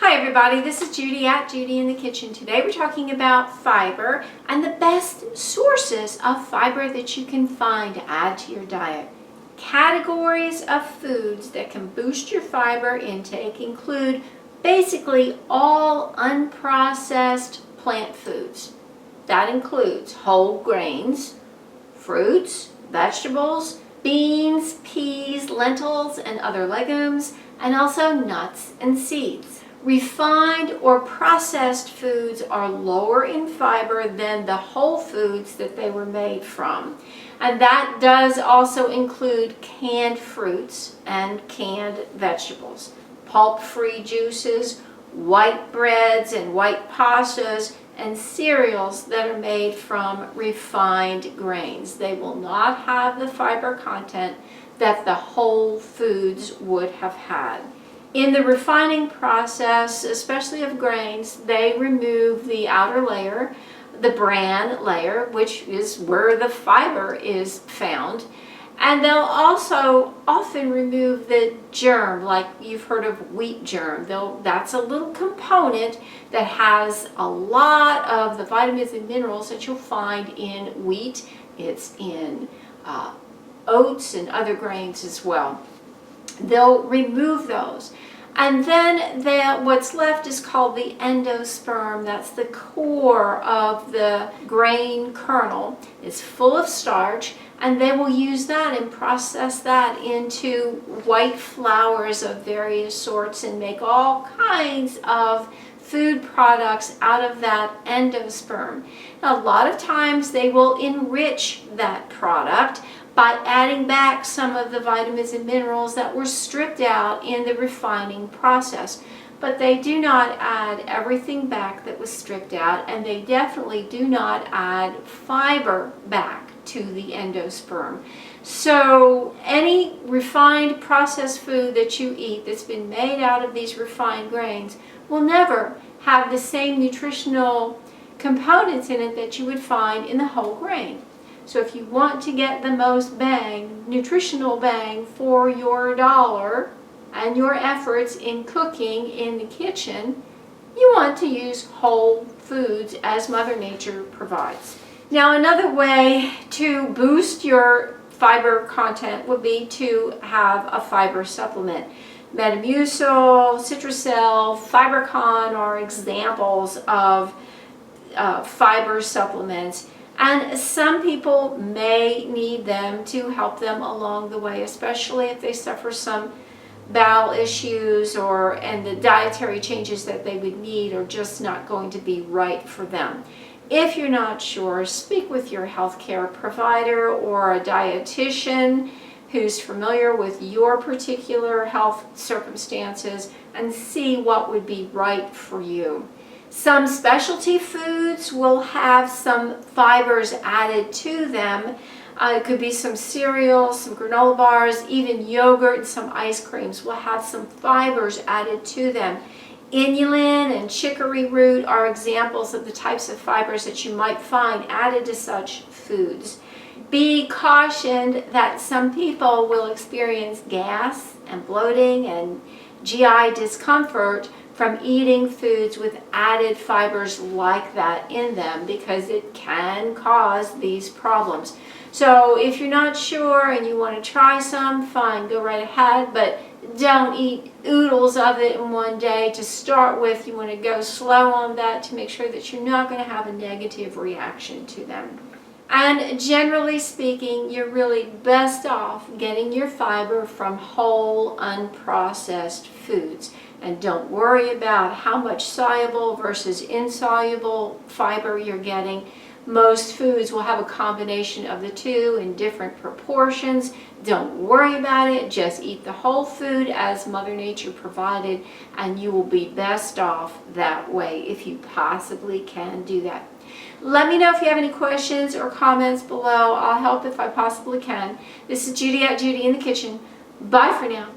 Hi everybody, this is Judy at Judy in the Kitchen. Today we're talking about fiber and the best sources of fiber that you can find to add to your diet. Categories of foods that can boost your fiber intake include basically all unprocessed plant foods. That includes whole grains, fruits, vegetables, beans, peas, lentils, and other legumes, and also nuts and seeds. Refined or processed foods are lower in fiber than the whole foods that they were made from. And that does also include canned fruits and canned vegetables, pulp-free juices, white breads and white pastas, and cereals that are made from refined grains. They will not have the fiber content that the whole foods would have had. In the refining process, especially of grains, they remove the outer layer, the bran layer, which is where the fiber is found. And they'll also often remove the germ, like you've heard of wheat germ. That's a little component that has a lot of the vitamins and minerals that you'll find in wheat. It's in oats and other grains as well. They'll remove those. And then what's left is called the endosperm. That's the core of the grain kernel. It's full of starch, and they will use that and process that into white flours of various sorts and make all kinds of food products out of that endosperm. Now, a lot of times they will enrich that product by adding back some of the vitamins and minerals that were stripped out in the refining process. But they do not add everything back that was stripped out, and they definitely do not add fiber back to the endosperm. So any refined processed food that you eat that's been made out of these refined grains will never have the same nutritional components in it that you would find in the whole grain. So if you want to get the most bang, nutritional bang for your dollar and your efforts in cooking in the kitchen, you want to use whole foods as Mother Nature provides. Now, another way to boost your fiber content would be to have a fiber supplement. Metamucil, Citracel, FiberCon are examples of fiber supplements. And some people may need them to help them along the way, especially if they suffer some bowel issues and the dietary changes that they would need are just not going to be right for them. If you're not sure, speak with your healthcare provider or a dietitian who's familiar with your particular health circumstances and see what would be right for you. Some specialty foods will have some fibers added to them. It could be some cereals, some granola bars, even yogurt and some ice creams will have some fibers added to them. Inulin and chicory root are examples of the types of fibers that you might find added to such foods. Be cautioned that some people will experience gas and bloating and GI discomfort from eating foods with added fibers like that in them, because it can cause these problems. So if you're not sure and you want to try some, fine, go right ahead, but don't eat oodles of it in one day to start with. You want to go slow on that to make sure that you're not going to have a negative reaction to them. And generally speaking, you're really best off getting your fiber from whole, unprocessed foods. And don't worry about how much soluble versus insoluble fiber you're getting. Most foods will have a combination of the two in different proportions. Don't worry about it. Just eat the whole food as Mother Nature provided, and you will be best off that way if you possibly can do that. Let me know if you have any questions or comments below. I'll help if I possibly can. This is Judy at Judy in the Kitchen. Bye for now.